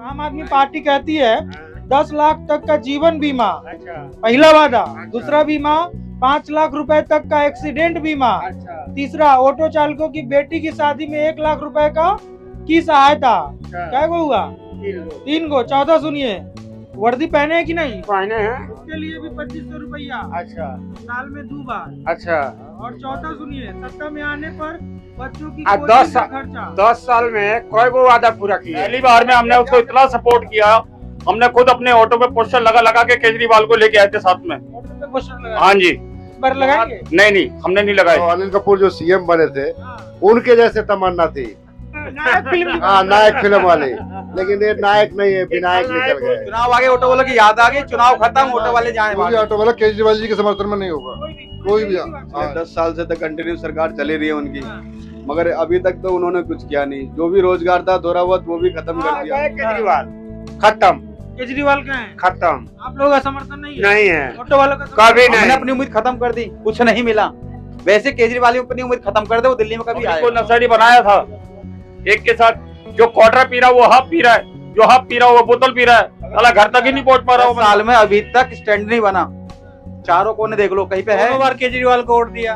आम आदमी पार्टी कहती है 10 लाख तक का जीवन बीमा, अच्छा, पहला वादा। दूसरा बीमा 5 लाख रुपए तक का एक्सीडेंट बीमा। अच्छा, तीसरा ऑटो चालकों की बेटी की शादी में 1 लाख रुपए का की सहायता। क्या को हुआ? 3 को। 14 सुनिए, वर्दी पहने है कि नहीं? पहने हैं। उसके लिए भी 2500 रुपया, अच्छा, साल में 2 बार। अच्छा। और चौथा सुनिए, सत्ता में आने पर बच्चों की 10 कोचिंग का खर्चा। 10 साल में कोई वो वादा पूरा किया? पहली बार में हमने उसको इतना सपोर्ट किया, हमने खुद अपने ऑटो पे पोस्टर लगा लगा के केजरीवाल को लेके आए थे साथ में। ऑटो पे पोस्टर लगा। हाँ जी। इस बार लगाएंगे? नहीं, हमने नहीं लगाए। अनिल कपूर जो सीएम बने थे, उनके जैसे तमन्ना थी। नायक फिल्म। हाँ, नायक फिल्म वाले। लेकिन ये नायक नहीं है, विनायक निकल गए। चुनाव आगे ऑटो वालों की याद आ गई, चुनाव खत्म, ऑटो वाले जाए कोई ऑटो वाला केजरीवाल जी के समर्थन में नहीं होगा, कोई भी। हाँ। 10 साल से तो कंटिन्यू सरकार चली रही है उनकी, मगर अभी तक तो उन्होंने कुछ किया नहीं। जो भी रोजगार था थोड़ा बहुत वो भी खत्म कर दिया। केजरीवाल खत्म, केजरीवाल का है, खत्म। आप लोगों का समर्थन नहीं है? नहीं है, ऑटो वालों का कभी हमने नहीं। अपनी उम्मीद खत्म कर दी, कुछ नहीं मिला। वैसे केजरीवाल ने अपनी उम्मीद खत्म कर दे, वो दिल्ली में कभी को आए। नशेड़ी बनाया था एक के साथ, जो क्वार्टर पी रहा है वो हाफ पी रहा है, जो हाफ पी रहा है वो बोतल पी रहा है, साला घर तक ही नहीं पहुंच पा रहा 10 साल में अभी तक स्टैंड नहीं बना। चारों कोने देख लो, कहीं पे है। 2 बार केजरीवाल को वोट दिया।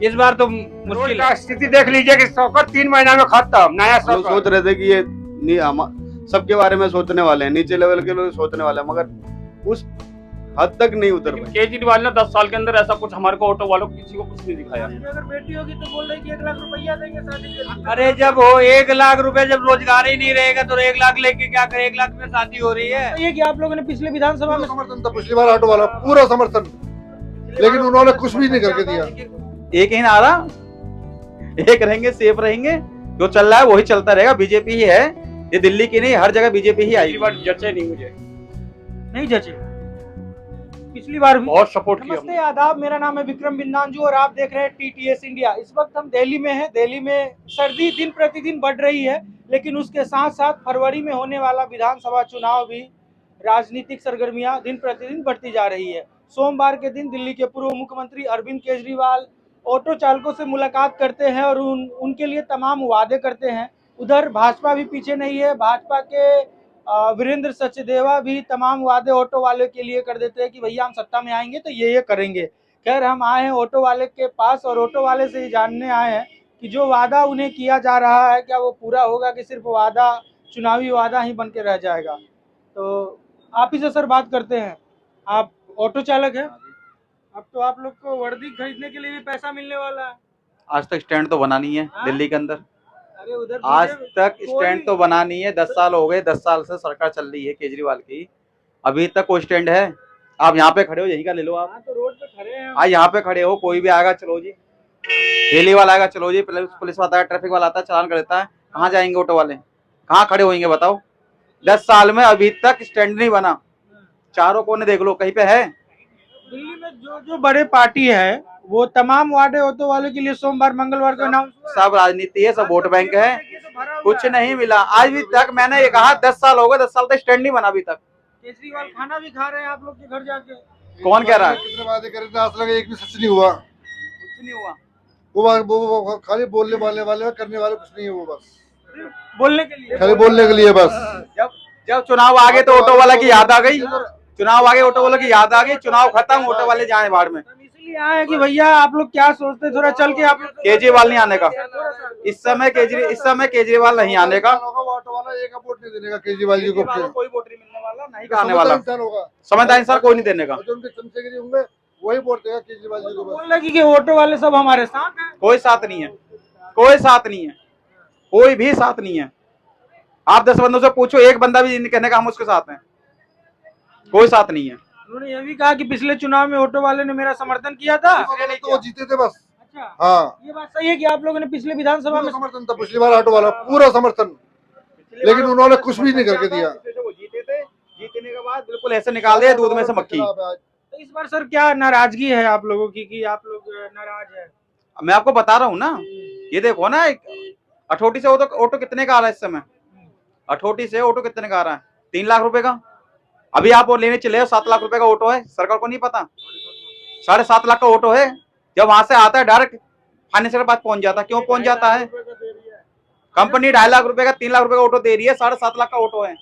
इस बार तो रोड मुश्किल का है। स्थिति देख लीजिए कि शौकत 3 महीना में खत्म। नया हम लोग शौकत सोच रहे थे कि ये नहीं, हम सबके बारे में सोचने वाले हैं, नीचे लेवल के लोग सोचने वाले हैं, मगर उस हद तक नहीं उतर पाए। केजरीवाल ने 10 साल के अंदर ऐसा कुछ हमारे को ऑटो वालों को किसी को कुछ नहीं दिखाया। अगर बेटी होगी तो बोल रहे कि 1 लाख रुपया देंगे शादी के लिए। अरे जब हो 1 लाख रुपए, जब रोजगार ही नहीं रहेगा तो 1 लाख लेके क्या करे? 1 लाख में शादी हो रही है। ये कि आप लोगों ने पिछले विधानसभा में समर्थन था पिछली बार ऑटो वाला, पूरा समर्थन, लेकिन उन्होंने कुछ भी नहीं करके दिया। एक ही नारा, एक रहेंगे सेफ रहेंगे, जो चल रहा है वही चलता रहेगा। बीजेपी ही है, ये दिल्ली की नहीं, हर जगह बीजेपी ही आई। पिछली बार जचे नहीं मुझे, नहीं जचे, पिछली बार भी। बहुत सपोर्ट किया। नमस्ते, आदाब, मेरा नाम है विक्रम बिंदांजू और आप देख रहे हैं टीटीएस इंडिया। इस वक्त हम दिल्ली में हैं। दिल्ली में सर्दी दिन प्रतिदिन बढ़ रही है, लेकिन उसके साथ साथ फरवरी में होने वाला विधानसभा चुनाव भी, राजनीतिक सरगर्मियां दिन प्रतिदिन बढ़ती जा रही है। सोमवार के दिन दिल्ली के पूर्व मुख्यमंत्री अरविंद केजरीवाल ऑटो चालकों से मुलाकात करते हैं और उनके लिए तमाम वादे करते हैं। उधर भाजपा भी पीछे नहीं है। भाजपा के वीरेंद्र सचदेवा भी तमाम वादे ऑटो वाले के लिए कर देते हैं कि भैया हम सत्ता में आएंगे तो ये करेंगे। खैर, हम आए हैं ऑटो वाले के पास और ऑटो वाले से ही जानने आए हैं कि जो वादा उन्हें किया जा रहा है क्या वो पूरा होगा कि सिर्फ वादा, चुनावी वादा ही बन के रह जाएगा। तो आप ही से सर बात करते हैं। आप ऑटो चालक हैं, अब तो आप लोग को वर्दी खरीदने के लिए भी पैसा मिलने वाला है। आज तक स्टैंड तो बना नहीं है हाँ? दिल्ली के अंदर, अरे उधर आज तक कोई- स्टैंड तो बना नहीं है। 10 साल हो गए, 10 साल से सरकार चल रही है केजरीवाल की, अभी तक कोई स्टैंड है? आप यहाँ पे खड़े हो, यहीं का ले लो आप। हाँ, तो रोड पे खड़े हैं। आज यहाँ पे खड़े हो, कोई भी आएगा चलो जी, रेली वाला आएगा चलो जी, पुलिस वाला आता है, ट्रैफिक वाला आता है, चालान कर देता है। कहाँ जाएंगे ऑटो वाले? कहाँ खड़े होंगे बताओ? 10 साल में अभी तक स्टैंड नहीं बना। चारों कोने देख लो, कहीं पे है? दिल्ली में जो बड़े पार्टी है वो तमाम वादे ऑटो वालों के लिए सोमवार मंगलवार को अनाउंस हुआ है। सब राजनीति है, सब वोट बैंक है, तो भरा हुआ कुछ है। नहीं मिला आज भी तक। मैंने ये कहा 10 साल हो गए, 10 साल तक स्टैंड नहीं बना अभी तक। केजरीवाल खाना भी खा रहे हैं आप लोग के घर जाके। कौन कह रहा है? कितने वादे करे थे, आज लगे एक भी सच नहीं हुआ। कुछ नहीं हुआ। वो खाली बोलने वाले करने वाले कुछ नहीं है, वो बस बोलने के लिए। खाली बोलने के लिए बस। जब चुनाव आ गए तो ऑटो वाला की याद आ गई, चुनाव आगे ऑटो वालों की याद आ गई, चुनाव खत्म, ऑटो वाले जाए बाढ़ में। हम इसलिए आए हैं कि भैया आप लोग क्या सोचते हैं, थोड़ा चल के आप लोग केजरीवाल नहीं आने का इस समय, केजरीवाल नहीं आने का। ऑटो वाला एक वोट नहीं देने का केजरीवाल जी को। कोई वोट नहीं मिलने वाला, नहीं आने वाला। इंसान होगा, समझदार इंसान कोई नहीं देने का। जो उनके चमचेगिरी होंगे वही वोट देगा केजरीवाल जी को बस। बोल रहे कि ऑटो वाले सब हमारे साथ हैं। कोई साथ नहीं है, कोई साथ नहीं है, कोई भी साथ नहीं है। आप 10 बंदों से पूछो, एक बंदा भी नहीं कहने का हम उसके साथ हैं, कोई साथ नहीं है। उन्होंने ये भी कहा कि पिछले चुनाव में ऑटो वाले ने मेरा समर्थन किया था। तो वो जीते थे बस। अच्छा, हाँ, ये बात सही है कि आप लोगों ने पिछले विधानसभा में समर्थन था पिछली बार ऑटो वाला, पूरा समर्थन, लेकिन उन्होंने कुछ भी नहीं करके दिया। वो जीते थे, जीतने के बाद बिल्कुल ऐसे निकाल दिया दूध में से मक्खी। तो इस बार सर क्या नाराजगी है आप लोगों की कि आप लोग नाराज है? मैं आपको बता रहा हूँ ना, ये देखो ना, अठोटी से ऑटो कितने का आ रहा है इस समय? अठोटी से ऑटो कितने का आ रहा है? 3 लाख रुपए का। अभी आप वो लेने चले हो, 7 लाख रुपए का ऑटो है, सरकार को नहीं पता 7.5 लाख का ऑटो है। जब वहां से आता है डायरेक्ट फाइनेंशियल के पास पहुंच जाता है। क्यों पहुंच जाता है? कंपनी 2.5 लाख रुपए का 3 लाख रुपए का ऑटो दे रही है, 7.5 लाख का ऑटो है।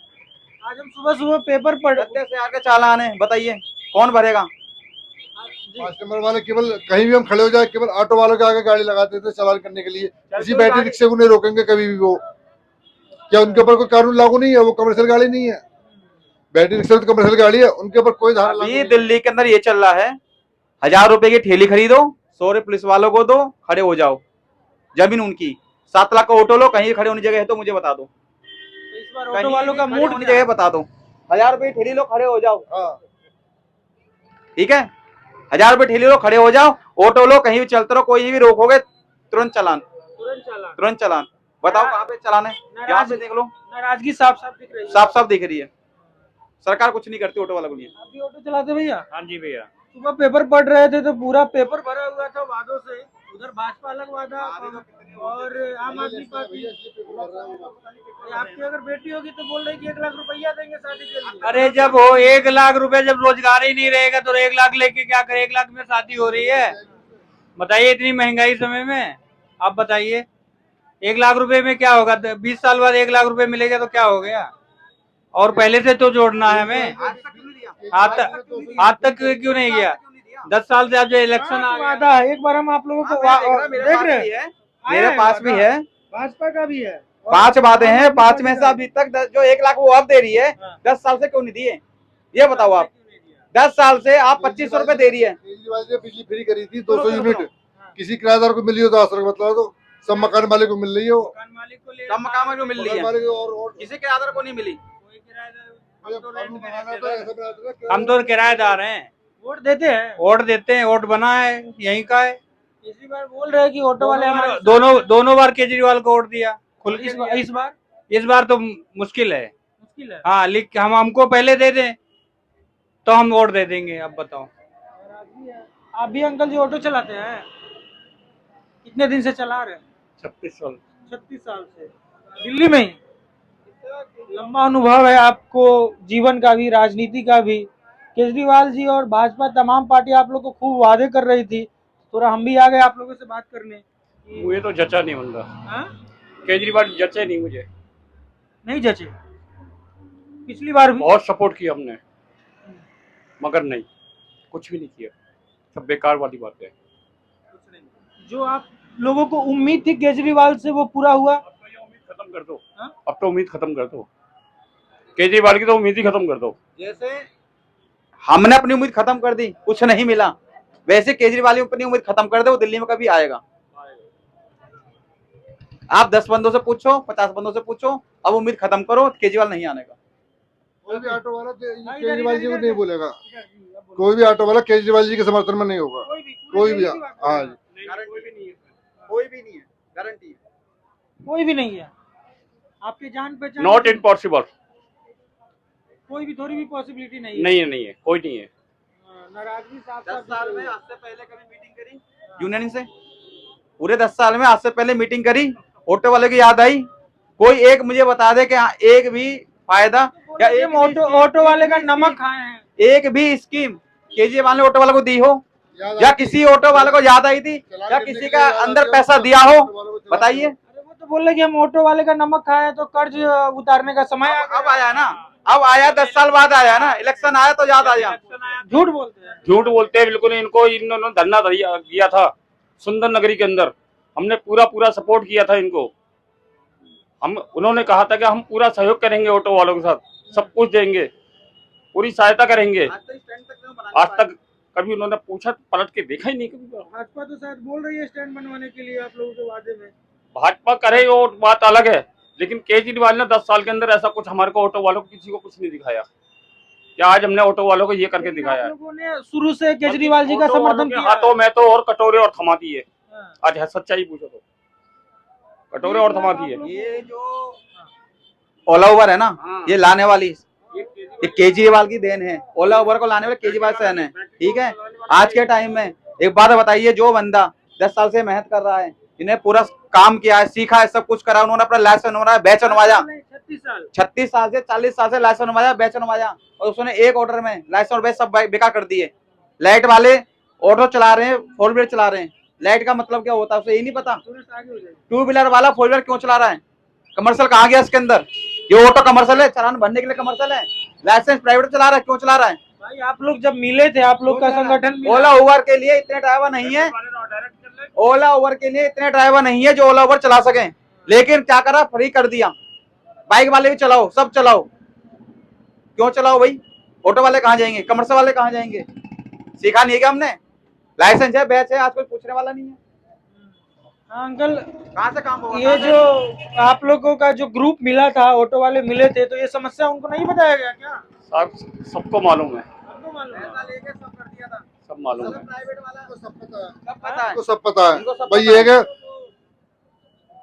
आज हम सुबह सुबह पेपर पढ़ 10,000 के चालान है, बताइए कौन भरेगा? 5 नंबर वाले केवल कहीं भी हम खड़े हो जाए केवल ऑटो वालों के आगे गाड़ी लगा देते हैं चालान करने के लिए। किसी बैटरी रिक्शे को नहीं रोकेंगे कभी भी। वो क्या उनके ऊपर कोई कानून लागू नहीं है? वो कमर्शियल गाड़ी नहीं है, बैटरी रिक्शा तो कमर्शियल गाड़ी है, उनके ऊपर कोई धारा लागू अभी नहीं है। दिल्ली के अंदर ये चल रहा है, 1000 रुपए की ठेली खरीदो, 100 रुपए पुलिस वालों को दो, खड़े हो जाओ। जमीन उनकी, 7 लाख का ऑटो लो, कहीं खड़े होने जगह है तो मुझे बता दो। इस बार ऑटो वालों का मूड होनी जगह बता दो। 1000 रुपए की ठेली लो, खड़े हो जाओ। हाँ, ठीक है, 1000 रुपए ठेली लो, खड़े हो जाओ। ऑटो लो, कहीं भी चलते रहो, कोई भी रोकोगे तुरंत चालान, तुरंत चालान। बताओ कहाँ पे चालान है? यहाँ पे देख लो, नाराजगी साफ साफ दिख रही है। साफ साफ दिख रही है। सरकार कुछ नहीं करती ऑटो वालों के लिए। आप भी ऑटो चलाते भैया? हाँ जी भैया। सुबह पेपर पढ़ रहे थे तो पूरा पेपर भरा हुआ था वादों से। उधर भाजपा अलग वादा और आम आदमी पार्टी। आपकी अगर बेटी होगी तो बोल रही कि 1 लाख रुपया देंगे शादी के लिए। अरे जब हो 1 लाख रुपए, जब रोजगार ही नहीं रहेगा तो 1 लाख लेके क्या करे? 1 लाख में शादी हो रही है? बताइए, इतनी महंगाई समय में आप बताइए 1 लाख रुपए में क्या होगा? 20 साल बाद 1 लाख रुपए मिलेगा तो क्या हो गया? और पहले से तो जोड़ना है हमें। आज तक क्यों नहीं गया? 10 साल से अब जो इलेक्शन आ गया। वादा है, एक बार हम आप लोगों को देख रहे हैं। मेरे पास भी है, भाजपा का भी है। 5 बातें हैं, 5 में से अभी तक जो 1 लाख वो अब दे रही है, 10 साल से क्यों नहीं दिए? ये बताओ आप। 10 साल से आप 2500 रुपए दे रही है। केजरीवाल ने बिजली फ्री करी थी 200 यूनिट, किसी किराएदार को मिली हो तो आश्रम मतलब तो सब मकान मालिक को मिल रही है। वो कम मकान में मिल रही है, मालिक और किसी किराएदार को नहीं मिली। हम तो किराएदार हैं, वोट देते हैं, वोट देते हैं, वोट बना है यहीं का है। इसी बार बोल रहे हैं कि ऑटो वाले हमारे दोनों बार केजरीवाल को वोट दिया खुल के। इस बार इस बार तो मुश्किल है। मुश्किल है। हाँ, लिख हमको पहले दे दें तो हम वोट दे देंगे। अब बताओ। आप भी अंकल जी ऑटो चलाते हैं? कितने दिन से चला रहे हैं? 36 साल। 36 साल से दिल्ली में ही। लंबा अनुभव है आपको, जीवन का भी, राजनीति का भी। केजरीवाल जी और भाजपा तमाम पार्टी आप लोग को खूब वादे कर रही थी, थोड़ा हम भी आ गए आप लोगों से बात करने। मुझे तो जचा नहीं बंदा। हाँ? केजरीवाल जचे नहीं मुझे। नहीं जचे? पिछली बार भी बहुत सपोर्ट किया हमने, मगर नहीं, कुछ भी नहीं किया। सब बेकार वाली बात है। जो आप लोगों को उम्मीद थी केजरीवाल से वो पूरा हुआ? अब तो ये उम्मीद खत्म कर दो। हाँ? अब तो उम्मीद खत्म कर दो, केजरीवाल की तो उम्मीद ही खत्म कर दो। जैसे हमने अपनी उम्मीद खत्म कर दी, कुछ नहीं मिला, वैसे केजरीवाल अपनी उम्मीद खत्म कर दे, वो दिल्ली में कभी आएगा। आप 10 बंदों से पूछो, 50 बंदों से पूछो, अब उम्मीद खत्म करो, केजरीवाल नहीं आने का। कोई भी ऑटो वाला केजरीवाल जी को नहीं बोलेगा, कोई भी ऑटो वाला केजरीवाल जी के समर्थन में नहीं होगा। कोई भी। हाँ जी, कोई भी नहीं है, गारंटी है। कोई भी नहीं है आपके जान पहचान? Not impossible. कोई भी थोड़ी भी पॉसिबिलिटी नहीं है? नहीं है, नहीं है, कोई नहीं है। नाराजगी साफ 10 साफ साल दिख में रही है। आज से पहले कभी मीटिंग करी यूनियन से? पूरे 10 साल में आज से पहले मीटिंग करी? ऑटो वाले की याद आई? कोई एक मुझे बता दे कि हाँ एक भी फायदा या एक ऑटो वाले का नमक खाए हैं? एक भी स्कीम केजरीवाल ने ऑटो वाले को दी हो, या किसी ऑटो वाले को याद आई थी, या किसी का अंदर पैसा दिया हो? बताइए। अरे वो तो बोल रहे कि हम ऑटो वाले का नमक खाए तो कर्ज उतारने का समय आ गया। अब आया ना, अब आया, 10 साल बाद आया ना, इलेक्शन आया तो याद आया। झूठ बोलते हैं। झूठ बोलते हैं बिल्कुल। इनको इन्होंने धरना दिया था सुंदर नगरी के अंदर, हमने पूरा सपोर्ट किया था इनको। उन्होंने कहा था कि हम पूरा सहयोग करेंगे ऑटो वालों के साथ, सब कुछ देंगे, पूरी सहायता करेंगे। आज तक कभी उन्होंने पूछा, पलट के देखा ही नहीं कभी। भाजपा तो शायद बोल रही है स्टैंड बनवाने के लिए आप लोगों के वादे में। भाजपा करे वो बात अलग है, लेकिन केजरीवाल ने 10 साल के अंदर ऐसा कुछ हमारे को ऑटो वालों को किसी को कुछ नहीं दिखाया। क्या आज हमने ऑटो वालों को ये करके दिखाया है? लोगों ने शुरू से केजरीवाल जी का ऑटो वालों समर्थन के किया। हाथों में तो और कटोरे और थमा दिए। हाँ। आज है सच्चाई पूछो तो, कटोरे और थमा दिए। ये जो ओला उबर है ना, ये लाने वाली ये केजरीवाल की देन है। ओला उबर को लाने वाले केजरीवाल सहन है, ठीक है। आज के टाइम में एक बात बताइए, जो बंदा 10 साल से मेहनत कर रहा है, इन्हें पूरा काम किया है, सीखा है, सब कुछ करा, उन्होंने अपना लाइसेंस बनवाया, बैच बनवाया, 36 साल से 40 साल से लाइसेंस बनवाया, बैच बनवाया, और उसने एक ऑर्डर में लाइसेंस और बैच सब बेकार कर दिए। लाइट वाले ऑटो चला रहे हैं, 4 व्हीलर चला रहे हैं, लाइट का मतलब क्या होता है उसे ये नहीं पता। 2 व्हीलर वाला 4 व्हीलर क्यों चला रहा है? कमर्शियल कहाँ गया इसके अंदर? ये ऑटो कमर्शियल है, चालान भरने के लिए कमर्शियल है। लाइसेंस प्राइवेट चला रहा है, क्यों चला रहा है? भाई आप लोग जब मिले थे, आप लोग का संगठन मिला। ओला उबर के लिए इतने ड्राइवर नहीं है, ओला उबर के लिए इतने ड्राइवर नहीं है जो ओला उबर चला सके, लेकिन क्या करा, फ्री कर दिया। बाइक वाले भी चलाओ, सब चलाओ, क्यों चलाओ भाई? ऑटो वाले कहाँ जाएंगे, कमर्शियल वाले कहाँ जाएंगे? सीखा नहीं है क्या हमने? लाइसेंस है, बैच है, आज कोई पूछने वाला नहीं है। हाँ अंकल, कहाँ से काम होगा? ये जो आप लोगों का जो ग्रुप मिला था, ऑटो वाले मिले थे, तो ये समस्या उनको नहीं बताया गया क्या? साहब सबको मालूम है, आपको मालूम है? सब कर दिया था, सब मालूम है। प्राइवेट वाला सब पता है, सब पता है। उनको सब पता है। उनको सब भाई पता ये है। है कि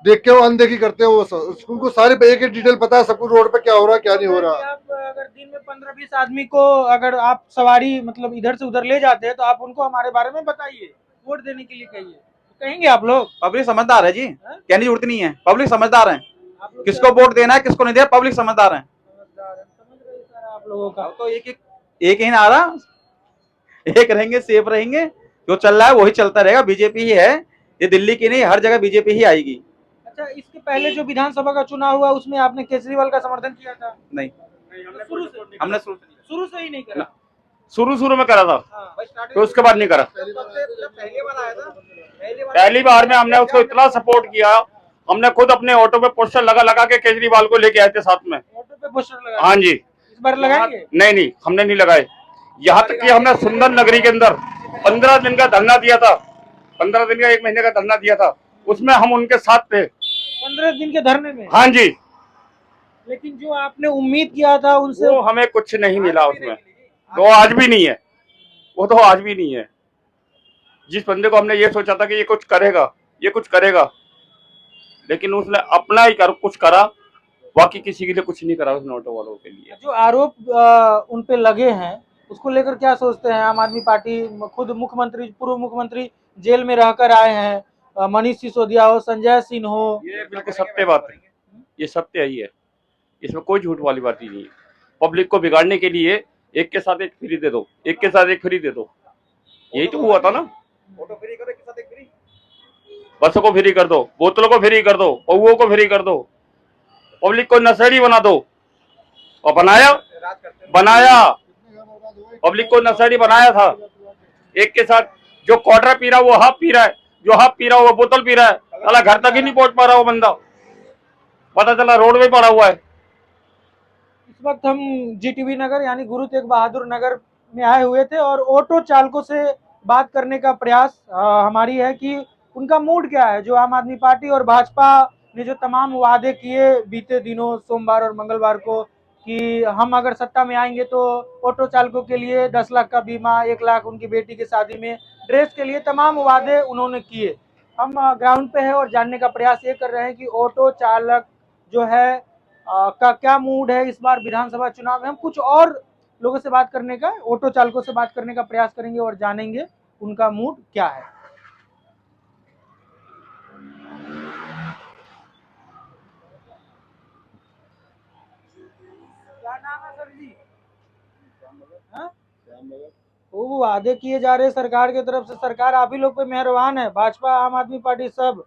देख के वो अनदेखी करते हैं, उनको सारी एक एक डिटेल पता है, सब कुछ रोड पे क्या हो रहा है क्या नहीं हो रहा। आप अगर दिन में 15-20 आदमी को अगर आप सवारी मतलब इधर से उधर ले जाते हैं, तो आप उनको हमारे बारे में बताइए, वोट देने के लिए कहिए, तो कहेंगे आप लोग? पब्लिक समझदार है जी, कहने की जरूरत नहीं है, पब्लिक समझदार है। आप लोग किसको वोट देना है किसको नहीं देना, पब्लिक समझदार है। समझदार हैं, समझ रहे हैं सर आप लोगों का। अब तो एक ही ना आ रहा, एक रहेंगे, सेफ रहेंगे, जो चल रहा है वही चलता रहेगा। बीजेपी ही है, ये दिल्ली की नहीं, हर जगह बीजेपी ही आएगी। अच्छा, इसके पहले जो विधानसभा का चुनाव हुआ, उसमें आपने केजरीवाल का समर्थन किया था? नहीं, हमने शुरू से ही नहीं करा। शुरू में करा था, हाँ। तो उसके बाद नहीं करा। पहली बार में हमने उसको इतना सपोर्ट किया, हमने खुद अपने ऑटो पे पोस्टर लगा के केजरीवाल को लेके आए थे साथ में। ऑटो पे पोस्टर लगा? हाँ जी। इस बार लगाएंगे? नहीं, हमने नहीं लगाए। यहाँ तक कि हमने सुंदर नगरी के अंदर 15 दिन का धरना दिया था, 15 दिन का, 1 महीने का धरना दिया था, उसमें हम उनके साथ थे। 15 दिन के धरने में? हाँ जी। लेकिन जो आपने उम्मीद किया था उनसे, वो हमें कुछ नहीं मिला उसमें, तो आज भी नहीं है, वो तो आज भी नहीं है। जिस बंदे को हमने ये सोचा था कि ये कुछ करेगा, लेकिन उसने अपना ही कुछ करा, बाकी किसी के लिए कुछ नहीं करा उसने ऑटो वालों के लिए। जो आरोप उन पे लगे हैं, उसको लेकर क्या सोचते हैं? आम आदमी पार्टी, खुद पूर्व मुख्यमंत्री जेल में रहकर आए हैं, मनीष सिसोदिया हो, संजय सिंह हो। ये बिल्कुल सत्य बात है, ये सत्य ही है, इसमें कोई झूठ वाली बात ही नहीं है। पब्लिक को बिगाड़ने के लिए एक के साथ एक फ्री दे दो, एक के साथ एक फ्री दे दो, यही तो हुआ था ना। ऑटो फ्री करो, एक साथ एक फ्री। बसों को फ्री कर दो, बोतलों को फ्री कर दो, पौओं को फ्री कर दो, पब्लिक को नशेड़ी बना दो। और बनाया पब्लिक को नशेड़ी बनाया था। एक के साथ जो क्वार्टर पी रहा है वो हाफ पी रहा है, जो हाफ पी रहा है वो बोतल पी रहा है, साला घर तक ही नहीं पहुंच पा रहा वो बंदा, पता चला रोड में पड़ा हुआ है। इस वक्त हम जीटीबी नगर यानी गुरु तेग बहादुर नगर में आए हुए थे, और ऑटो चालकों से बात करने का प्रयास हमारी है कि उनका मूड क्या है। जो आम आदमी पार्टी और भाजपा ने जो तमाम वादे किए बीते दिनों सोमवार और मंगलवार को, कि हम अगर सत्ता में आएंगे तो ऑटो चालकों के लिए 10 लाख का बीमा, 1 लाख उनकी बेटी की शादी में ड्रेस के लिए, तमाम वादे उन्होंने किए। हम ग्राउंड पे है और जानने का प्रयास ये कर रहे हैं कि ऑटो चालक जो है का क्या मूड है इस बार विधानसभा चुनाव में। हम कुछ और लोगों से बात करने का, ऑटो चालकों से बात करने का प्रयास करेंगे और जानेंगे उनका मूड क्या है। क्या नाम है सर जी? हाँ? वो वादे किए जा रहे सरकार की तरफ से, सरकार आप ही लोग पे मेहरबान है, भाजपा आम आदमी पार्टी सब।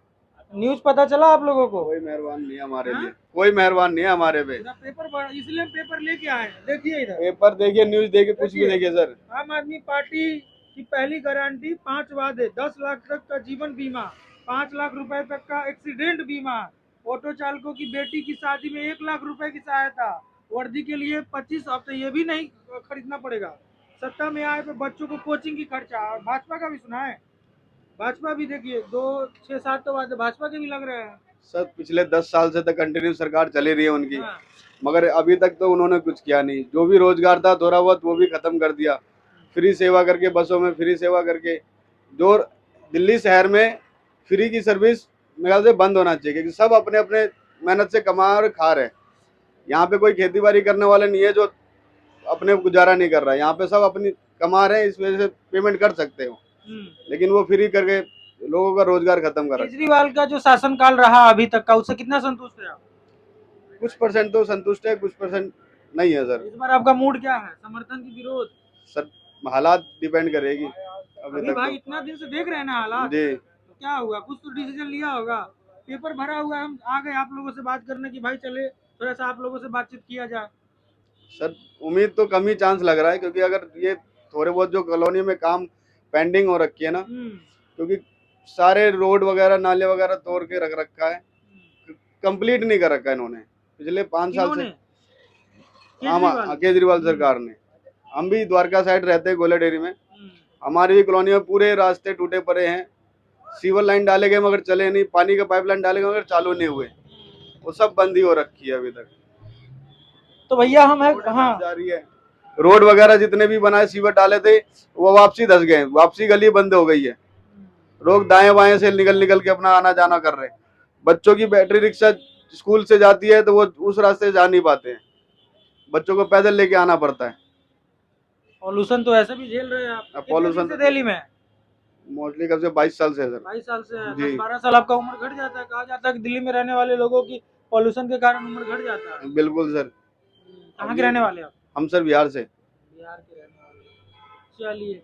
न्यूज पता चला आप लोगों को? कोई मेहरबान नहीं है हमारे लिए, कोई मेहरबान नहीं है हमारे पे। पेपर, इसलिए हम पेपर लेके आए हैं। देखिए इधर पेपर देखिए, न्यूज देखिए, कुछ भी देखिए सर। आम आदमी पार्टी की पहली गारंटी 5 वादे, 10 लाख तक का जीवन बीमा, 5 लाख रुपए तक का एक्सीडेंट बीमा, ऑटो चालकों की बेटी की शादी में 1 लाख रुपए की सहायता, वर्दी के लिए 25 हफ्ते, ये भी नहीं खरीदना पड़ेगा। सत्ता में आए पे बच्चों को कोचिंग की खर्चा। और भाजपा का भी सुना है, भाजपा भी देखिए 2, 6, 7 तो वादे भाजपा के भी लग रहे हैं। सर पिछले 10 साल से तो कंटिन्यू सरकार चली रही है उनकी, हाँ। मगर अभी तक तो उन्होंने कुछ किया नहीं। जो भी रोजगार था थोड़ा बहुत वो भी खत्म कर दिया, फ्री सेवा करके, बसों में फ्री सेवा करके। जो दिल्ली शहर में फ्री की सर्विस मेरे ख्याल से बंद होना चाहिए, क्योंकि सब अपने अपने मेहनत से कमा और खा रहे हैं। यहाँ पे कोई खेती बाड़ी करने वाले नहीं है जो अपने गुजारा नहीं कर रहा है, यहाँ पे सब अपनी कमा रहे हैं, इस वजह से पेमेंट कर सकते हो, लेकिन वो फ्री करके लोगों का रोजगार खत्म कर रहा है। केजरीवाल का जो शासनकाल रहा अभी तक का, उससे कितना संतुष्ट है आप? कुछ परसेंट तो संतुष्ट है, कुछ परसेंट नहीं है सर। इस बार आपका मूड क्या है, समर्थन की विरोध? सर हालात डिपेंड करेगी। अभी भाई इतना दिन से देख रहे हैं ना हालात, जी, तो क्या हुआ, कुछ तो डिसीजन लिया होगा। पेपर भरा हुआ है, हम आ गए आप लोगों से बात करने की, भाई चले थोड़ा सा आप लोगों से बातचीत किया जाए। सर उम्मीद तो कम ही चांस लग रहा है, क्योंकि अगर ये थोड़े बहुत जो कॉलोनी में काम पेंडिंग हो रखी है ना, क्योंकि सारे रोड वगैरह नाले वगैरह तोड़ के रख रखा है, कंप्लीट नहीं कर रखा है इन्होंने पिछले 5 साल से। हाँ, केजरीवाल सरकार ने। हम भी द्वारका साइड रहते हैं, गोला डेयरी में, हमारी भी कॉलोनी में पूरे रास्ते टूटे पड़े हैं। सीवर लाइन डाले गए मगर चले नहीं, पानी का पाइपलाइन डाले गए मगर चालू नहीं हुए, वो सब बंद ही हो रखी है अभी तक। तो भैया हम है हाँ जा रही है, रोड वगैरह जितने भी बनाए सीवर डाले थे वो वापसी धस गए, वापसी गली बंद हो गई है। लोग दाएं बाएं से निकल के अपना आना जाना कर रहे हैं। बच्चों की बैटरी रिक्शा स्कूल से जाती है तो वो उस रास्ते से जा नहीं पाते हैं, बच्चों को पैदल लेके आना पड़ता है। पॉल्यूशन तो ऐसे भी झेल रहे हैं आप। पॉल्यूशन से दिल्ली में मोस्टली कब से 22 साल से है सर। 22 साल से है। जी। 12 साल आपका उम्र घट जाता है। कहा जाता है कि दिल्ली में रहने वाले लोगों की पॉल्यूशन के कारण उम्र घट जाता है। बिल्कुल सर। कहाँ के रहने वाले आप? हम सर बिहार से। बिहार के रहने वाले। चलिए,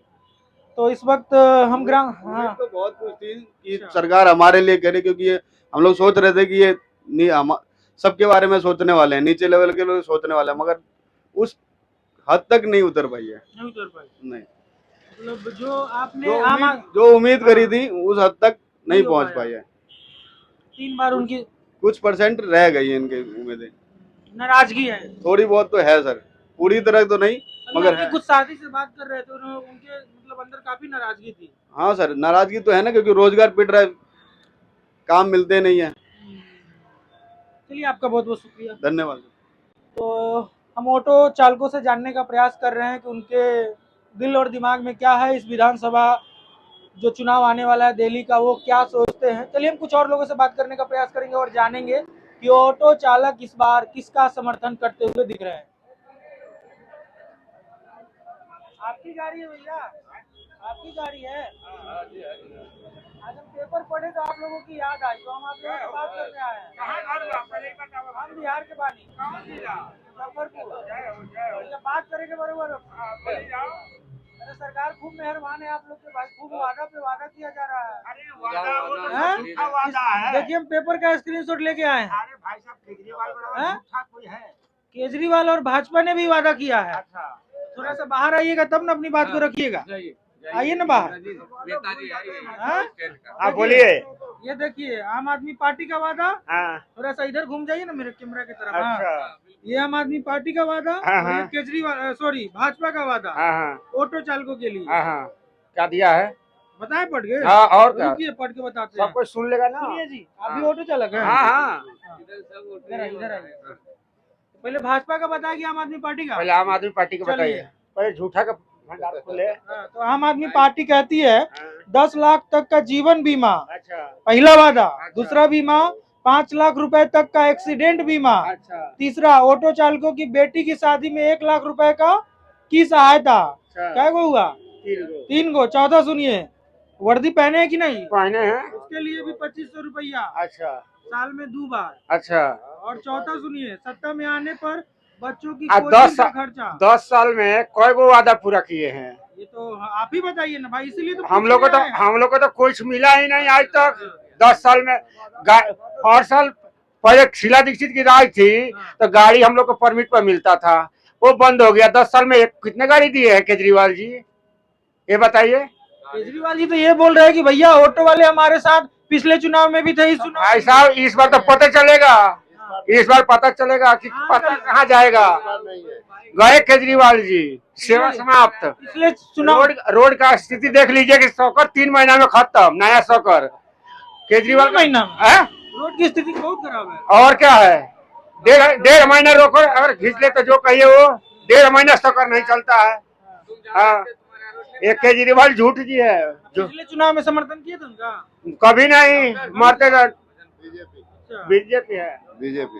तो इस वक्त हम ग्राम हाँ तो बहुत कुछ थी कि सरकार हमारे लिए करे, क्योंकि ये हम लोग सोच रहे थे कि ये नहीं, हम सबके बारे में सोचने वाले हैं, नीचे लेवल के लोग सोचने वाले हैं, मगर उस हद तक नहीं उतर पाई है। नहीं उतर पाई। नहीं, मतलब जो आपने जो उम्मीद करी थी उस हद तक नहीं पहुंच पाई है। 3 बार उनकी कुछ परसेंट रह गई है इनकी उम्मीदें, नाराजगी है। थोड़ी बहुत तो है सर, पूरी तरह तो नहीं मगर है। कुछ साथी से बात कर रहे थे, उनके मतलब अंदर काफी नाराजगी थी। हाँ सर, नाराजगी तो है ना, क्योंकि रोजगार पिट रहा है, काम मिलते नहीं है। चलिए, आपका बहुत बहुत शुक्रिया, धन्यवाद। तो हम ऑटो चालकों से जानने का प्रयास कर रहे हैं कि उनके दिल और दिमाग में क्या है, इस विधानसभा जो चुनाव आने वाला है दिल्ली का, वो क्या सोचते हैं। चलिए हम कुछ और लोगों से बात करने का प्रयास करेंगे और जानेंगे कि ऑटो चालक इस बार किसका समर्थन करते हुए दिख रहे हैं। आपकी गाड़ी है भैया? आपकी गाड़ी है? आज हम पेपर पढ़े तो आप लोगों की याद आई, तो हम आप लोगों से बात करने आए हैं। हम बिहार के बानी, मुजफ्फरपुर। बात करेंगे बरोबर। अरे सरकार खूब मेहरबान है आप लोग के भाई, खूब वादा पे वादा किया जा रहा है। अरे वादा है। देखिए हम पेपर का स्क्रीनशॉट लेके आए हैं। अरे भाई साहब, केजरीवाल और भाजपा ने भी वादा किया है। थोड़ा सा बाहर आइएगा तब ना अपनी बात को रखिएगा। आइए ना बाहर। आप बोलिए। ये देखिए आम आदमी पार्टी का वादा। थोड़ा सा इधर घूम जाइए ना मेरे कैमरा की तरफ। अच्छा। ये आम आदमी पार्टी का वादा, ये केजरीवाल सॉरी भाजपा का वादा ऑटो चालकों के लिए। क्या दिया है बताए पढ़ के? हाँ, और क्या पढ़ के बताते हैं, सब कुछ सुन लेगा ना। सुनिए जी, आप भी ऑटो चालक है? इधर आइए। पहले भाजपा का बताया कि आम आदमी पार्टी का? पहले आम आदमी पार्टी का बताइए। पहले झूठा का भंडार खोले। तो आम आदमी पार्टी कहती है 10 लाख तक का जीवन बीमा, अच्छा। पहला वादा। दूसरा बीमा 5 लाख रुपए तक का एक्सीडेंट बीमा। अच्छा। तीसरा ऑटो चालकों की बेटी की शादी में 1 लाख रुपए का की सहायता। क्या गो हुआ? 3 गो। चौथा सुनिए, वर्दी पहने है कि नहीं? पहने हैं। उसके लिए भी 2500 रुपया। अच्छा। साल में 2 बार। अच्छा। और चौथा सुनिए, सत्ता में आने पर बच्चों की 10 का खर्चा। 10 साल में कई गो वादा पूरा किए हैं? ये तो आप ही बताइए ना भाई, इसीलिए तो हम लोग को तो कुछ मिला ही नहीं आज तक। 10 साल में हर साल पहले शीला दीक्षित की राज थी तो गाड़ी हम लोग को परमिट पर मिलता था, वो बंद हो गया। 10 साल में कितने गाड़ी दिए हैं केजरीवाल जी, ये बताइए। केजरीवाल जी तो ये बोल रहे हैं कि भैया ऑटो वाले हमारे साथ पिछले चुनाव में भी थे, इस चुनाव भाई साहब इस बार तो पता चलेगा, इस बार पता चलेगा कि पता कहाँ जाएगा। गए केजरीवाल जी, सेवा समाप्त। पिछले चुनाव रोड का स्थिति देख लीजिए कि सौकर 3 महीना में खत्म, नया सौकर केजरीवाल महीना में। रोड की स्थिति बहुत खराब है। और क्या है, 1.5 महीना रोको, अगर घिस ले तो जो कहिए वो 1.5 महीना सौकर नहीं चलता है। हाँ, एक केजरीवाल झूठ जी है। पिछले चुनाव में समर्थन किया था उनका? कभी नहीं, मरते बीजेपी है। बीजेपी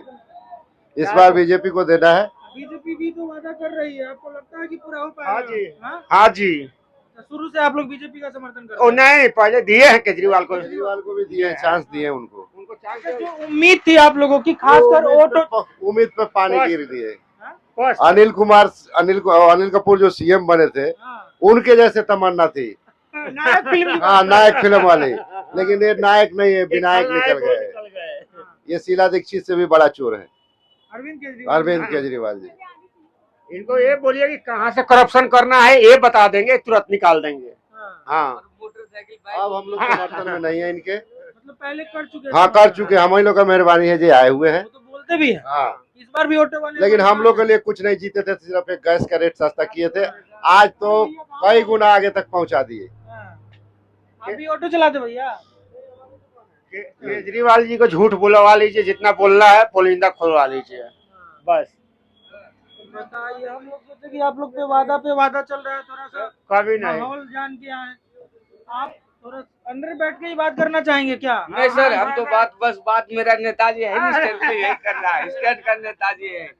इस बार बीजेपी को देना है। बीजेपी भी तो वादा कर रही है, आपको लगता है कि पूरा हो पाएगा? हाँ जी, हाँ जी। शुरू से आप लोग बीजेपी का समर्थन कर रहे हैं? नहीं, पहले दिए हैं केजरीवाल को भी दिए हैं, चांस दिए उनको। जो उम्मीद थी आप लोगों की, खासकर ऑटो उम्मीद पे पानी गिर दिए। अनिल कपूर जो सीएम बने थे, उनके जैसे तमन्ना थी। नायक फिल्म। हाँ, नायक फिल्म वाले, लेकिन ये नायक नहीं है, विनायक निकल गए। ये शीला दीक्षित से भी बड़ा चोर है अरविंद केजरीवाल केजरीवाल जी। इनको ये बोलिए कि कहाँ से करप्शन करना है, ये बता देंगे, तुरंत निकाल देंगे। हाँ, अब हम लोग के बर्तन में नहीं है इनके। मतलब पहले कर चुके हाँ कर चुके, हम ही लोग का मेहरबानी है जो आए हुए हैं। वो तो बोलते भी है। हाँ इस बार भी ऑटो वाले लेकिन हम लोग के लिए कुछ नहीं जीते थे, सिर्फ एक गैस का रेट सस्ता किए थे, आज तो कई गुना आगे तक पहुंचा दिए। आप भी ऑटो चलाते भैया? केजरीवाल जी को झूठ बुलवा लीजिए, जितना बोलना है पुलिंदा खुलवा लीजिए बस। बताइए, हम लोग सोचे कि आप लोग पे वादा चल रहा है, थोड़ा सा कभी नहीं। माहौल जान के आए। आप थोड़ा अंदर बैठ के ही बात करना चाहेंगे क्या? नहीं सर, हम तो बात मेरा नेताजी है नहीं, स्टेट पे यही कर रहा है, स्टेट का नेताजी है।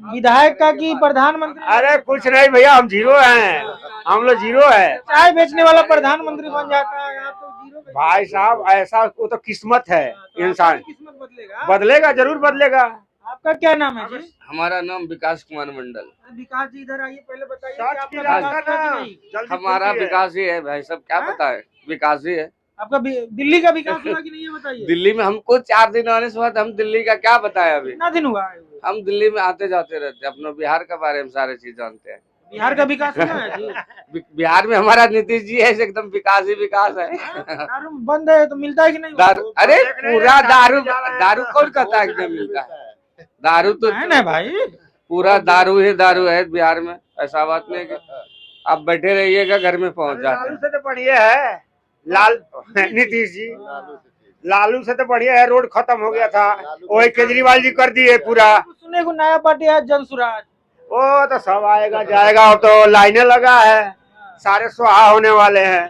विधायक का कि प्रधानमंत्री? अरे कुछ नहीं भैया, हम जीरो हैं, हम लोग जीरो है। चाय बेचने वाला प्रधानमंत्री बन जाता है, आप तो जीरो। भाई साहब ऐसा वो तो किस्मत है, इंसान किस्मत बदलेगा, बदलेगा, जरूर बदलेगा। आपका क्या नाम है जी? हमारा नाम विकास कुमार मंडल। विकास जी इधर आइए, पहले बताइए कि सच आपका की विकास रास्ता हुआ कि ना, नहीं? जल्दी हमारा पूछिए। विकास ही है भाई साहब, क्या बताए, विकास ही है। आपका दिल्ली का विकास हुआ कि नहीं, ये बताइए। दिल्ली में हमको 4 दिन आने से बाद हम दिल्ली का क्या बताए अभी। कितना दिन हुआ है? हम दिल्ली में आते जाते रहते हैं, अपने बिहार के बारे में सारे चीज जानते हैं। बिहार का विकास हुआ है जी? बिहार में हमारा नीतीश जी है, एकदम विकास ही विकास है। दारू बंद है तो मिलता है कि नहीं? दारू, अरे पूरा दारू कौन कहता है कि नहीं मिलता है? दारू तो है ना भाई, पूरा दारू है बिहार में, ऐसा बात नहीं कि आप बैठे रहिएगा घर में पहुंच जाते लालू हैं। से तो बढ़िया है नीतीश जी, लालू से तो बढ़िया है। रोड खत्म हो गया था, वही केजरीवाल जी कर दिए पूरा। सुनने को नया पार्टी है जनसुराज। वो तो सब आएगा जाएगा, अब तो लाइनें लगा है, सारे स्वाहा होने वाले हैं।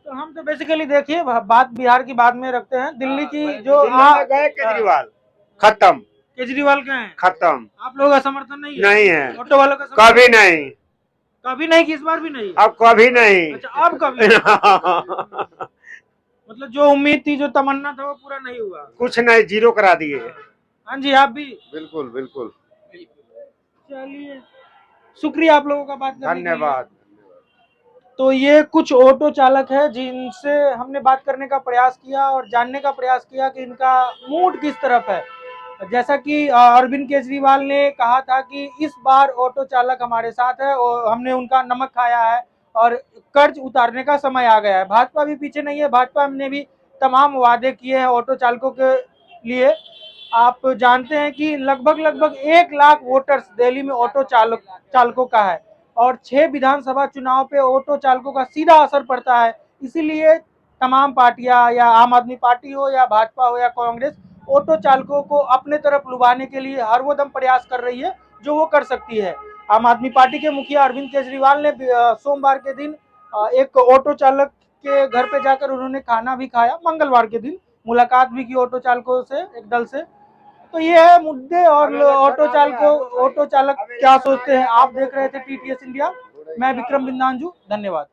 तो हम तो बेसिकली देखिए बात बिहार की बाद में रखते हैं, दिल्ली की जो दिल्ली में गए केजरीवाल, खत्म, केजरीवाल का है, खत्म। आप लोगों का समर्थन नहीं है? नहीं है, ऑटो वालों का समर्थन? कभी नहीं, कभी नहीं कि इस बार भी नहीं? अब कभी नहीं। अच्छा, अब कभी मतलब जो उम्मीद थी, जो तमन्ना था, वो पूरा नहीं हुआ? कुछ नहीं, जीरो करा दिए। हाँ जी, आप भी? बिल्कुल बिल्कुल। चलिए, शुक्रिया आप लोगों का बात करने के लिए। धन्यवाद। तो ये कुछ ऑटो चालक है जिनसे हमने बात करने का प्रयास किया और जानने का प्रयास किया कि इनका मूड किस तरफ है। जैसा कि अरविंद केजरीवाल ने कहा था कि इस बार ऑटो चालक हमारे साथ है और हमने उनका नमक खाया है और कर्ज उतारने का समय आ गया है। भाजपा भी पीछे नहीं है, भाजपा ने भी तमाम वादे किए हैं ऑटो चालकों के लिए। आप जानते हैं कि लगभग 1 लाख वोटर्स दिल्ली में ऑटो चालकों का है और 6 विधानसभा चुनाव पे ऑटो चालकों का सीधा असर पड़ता है। इसीलिए तमाम पार्टियां, या आम आदमी पार्टी हो या भाजपा हो या कांग्रेस, ऑटो चालकों को अपने तरफ लुभाने के लिए हर वो दम प्रयास कर रही है जो वो कर सकती है। आम आदमी पार्टी के मुखिया अरविंद केजरीवाल ने सोमवार के दिन एक ऑटो चालक के घर पे जाकर उन्होंने खाना भी खाया। मंगलवार के दिन मुलाकात भी की ऑटो चालकों से, एक दल से। तो ये है मुद्दे और ऑटो चालक क्या सोचते हैं। आप देख रहे थे TTS इंडिया, मैं विक्रम बिंदांजू, धन्यवाद।